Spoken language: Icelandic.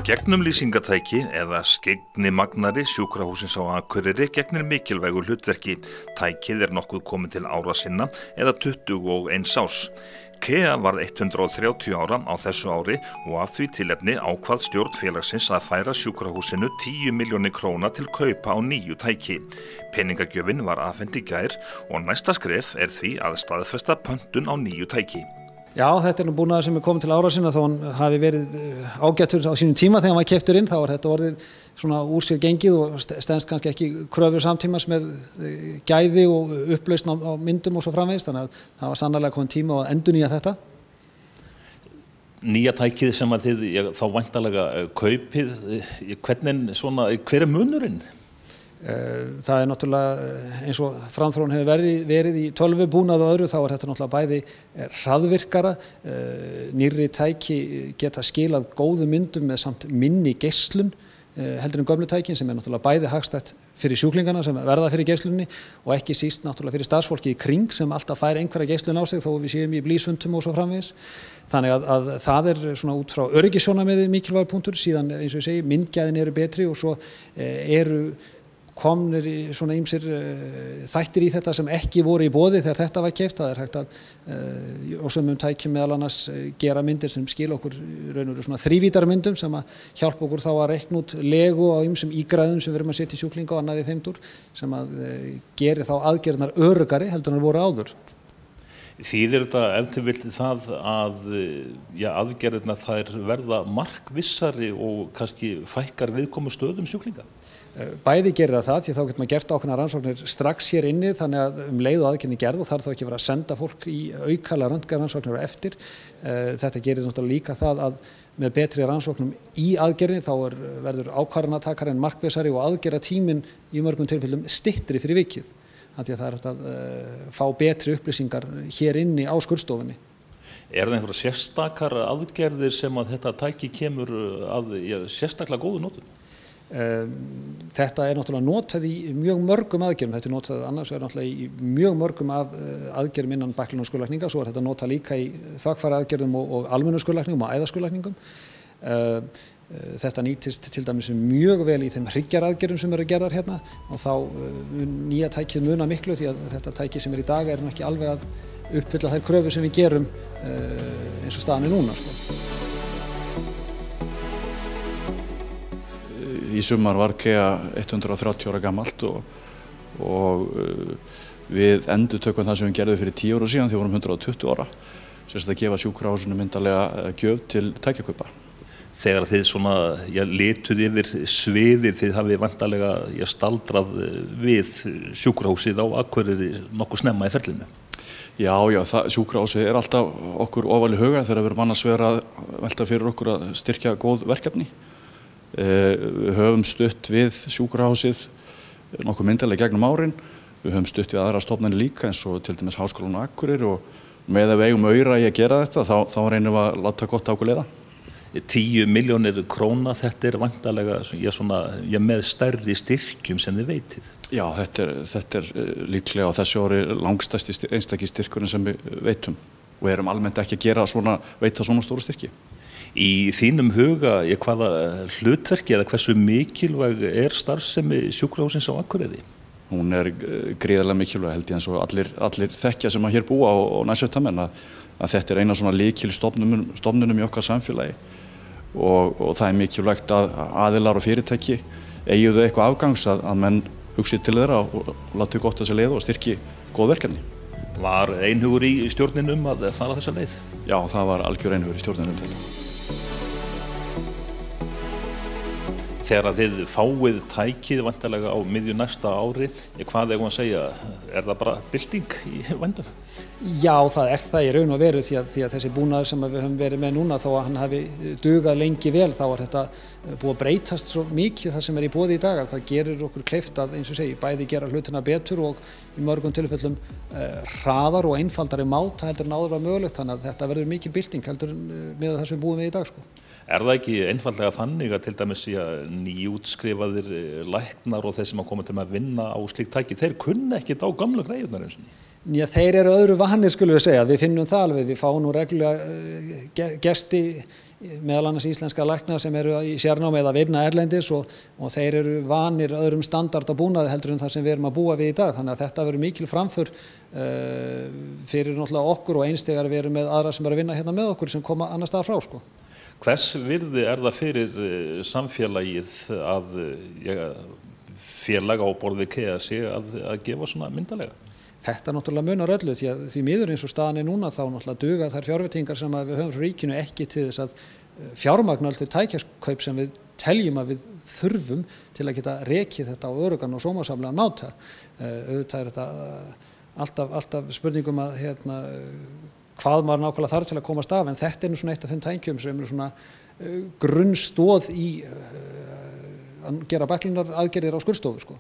Gegnumlýsingatæki eða skyggnimagnari sjúkrahússins á Akureyri gegnir mikilvægu hlutverki. Tækið nokkuð komið til ára sinna eða 21 árs. KEA varð 130 ára á þessu ári og af því tilefni ákvað stjórn félagsins að færa sjúkrahúsinu 10 milljónir króna til kaupa á nýju tæki. Peningagjöfin var afhent í gær og næsta skref því að staðfesta pöntun á nýju tæki. Já, þetta nú búnaður sem komið til ára sinna þó hann hafi verið ágættur á sínum tíma þegar hann var keyptur inn, þá þetta orðið svona úr sér gengið og stenst kannski ekki kröfur samtímas með gæði og upplausn á myndum og svo framvegis, þannig að það var sannarlega komið tíma að endurnýja þetta. Nýja tækið sem að þið þá væntanlega kaupið, hver munurinn? Það náttúrulega eins og framþróun hefur verið í tölvubúnað og öðru, þá þetta náttúrulega bæði hraðvirkara, nýrri tæki geta skilað góðum myndum með samt minni geislun heldur en gömlu tækin sem náttúrulega bæði hagstætt fyrir sjúklingana sem verða fyrir geislunni og ekki síst náttúrulega fyrir starfsfólki í kring sem alltaf fær einhverja geislun á sig þó við séum í blýsfundum og svo framvegis. Þannig að það svona út frá öryggissjónarmiði mikilvægur punktur, síðan eins og ég segi myndgæðin eru betri og svo eru komnir svona ýmsir þættir í þetta sem ekki voru í boði þegar þetta var keypt. Það hægt að og sumum tækjum meðal annars gera myndir sem skila okkur raun og veru svona þrívítara myndum sem að hjálpa okkur þá að reikna út legu á ýmsum ígræðum sem við erum að setja í sjúklinga og annað í þeim dúr sem að geri þá aðgerðirnar öruggari heldur en voru áður. Þýðir þetta ef til vill það að aðgerðirnar þær verða markvissari og kannski fækkar viðkomu stöðum sjúklinga? Bæði gerir það því þá getur maður gert ákveðnar rannsóknir strax hér inni þannig að leið og aðgerðin gerð og þarf þá ekki að vera að senda fólk í aukalega röntgenrannsóknir á eftir. Þetta gerir náttúrulega líka það að með betri rannsóknum í aðgerðinni þá verður ákvarðanatakarinn markvissari og aðgerðatíminn í mörgum tilfellum styttri fyrir vikið. Þannig að það hægt að fá betri upplýsingar hér inni á skurðstofunni. Það einhverjar sérstakar aðgerðir sem að þetta tæki kemur að sérstaklega góðu notum? Þetta náttúrulega notað í mjög mörgum aðgerðum, þetta notað annars náttúrulega í mjög mörgum aðgerðum innan bæklun og skurðlækninga, svo þetta notað líka í þvagfæra aðgerðum og almennu skurðlækningum og æðaskurðlækningum. Þetta nýtist til dæmis mjög vel í þeim hryggjaraaðgerðum sem eru gerðar hérna og þá nýja tækið muna miklu því að þetta tæki sem í dag nú ekki alveg að uppfylla þær kröfur sem við gerum eins og staðan núna. Í sumar var KEA 130 ára gamalt og við endurtökum það sem við gerðum fyrir 10 ára síðan þegar við vorum 120 ára, sem að gefa sjúkrahúsinu myndarlega gjöf til tækjakaupa. Þegar þið lituð yfir sviðið, þið hafið vantarlega staldrað við sjúkrahúsið á Akureyri nokkuð snemma í ferlinu? Já, sjúkrahúsið alltaf okkur ofarlega í huga þegar við erum annars vegar að velta fyrir okkur að styrkja góð verkefni. Við höfum stutt við sjúkrahúsið nokkuð myndarlega gegnum árin. Við höfum stutt við aðra stofnanir líka eins og til dæmis Háskólann á Akureyri og með að við eigum aura í að gera þetta þá reynum við að láta gott á okkur leiða. 10 milljónir króna, þetta væntanlega með stærri styrkjum sem þið veitið. Já, þetta líklega á þessu ári langstærsti einstaki styrkurinn sem við veitum og erum almennt ekki að veita svona stóru styrki. Í þínum huga, hvaða hlutverki eða hversu mikilvæg starfsemi sjúkrahússins á Akureyri? Hún gríðarlega mikilvæg held ég eins og allir þekkja sem að hér búa og nærsveitamenn að þetta eina svona lykilstofnunum í okkar samfélagi og það mikilvægt að aðilar og fyrirtæki eigi þau eitthvað afgangs að menn hugsi til þeirra og láti gott að sér leið og styrki góð verkefni. Var einhugur í stjórninum að fara þessa leið? Já, það var algjör einhugur í stjórninum þetta. Þegar þið fáið tækið vantarlega á miðju næsta ári, hvað eigum að segja, það bara bylting í vændum? Já, það það í raun og veru því að þessi búnaður sem við höfum verið með núna, þó að hann hafi dugað lengi vel, þá þetta búið að breytast svo mikið það sem í boði í dag að það gerir okkur kleift að, eins og segi, bæði gera hlutina betur og í mörgum tilfellum hraðar og einfaldari máta heldur en áður var mögulegt, þannig að þetta verður mikil bylting heldur með það sem við búum við í dag. Það ekki einfaldlega þannig að til dæmis nýútskrifaðir læknar og þeir sem að koma til að vinna á slíkt tæki, þeir kunna ekkert á gamlu greiðurnar eins og? Já, þeir eru öðru vanir skulum við segja, við finnum það alveg, við fáum nú reglulega gesti meðal annars íslenska lækna sem eru í sérnámi eða vinna erlendis og þeir eru vanir öðrum standardabúnaði heldur en það sem við erum að búa við í dag, þannig að þetta verður mikil framför fyrir náttúrulega okkur og eins þegar við erum með aðra sem eru að vinna hérna með okkur sem koma annars staðar frá sko. Hvers virði það fyrir samfélagið að félag á borð við KEA sé að gefa svona myndarlega? Þetta náttúrulega munar öllu því miður eins og staðan núna þá náttúrulega duga þær fjárveitingar sem við höfum frá ríkinu ekki til þess að fjármagna allt þau tækjakaup sem við teljum að við þurfum til að geta rekið þetta á öruggan og sómasamlegan máta. Auðvitað þetta alltaf spurningum að hvað maður nákvæmlega þarf til að komast af, en þetta nú svona eitt af þeim tækjum sem svona grunnstoð í að gera bæklunar aðgerðir á skurðstofu sko.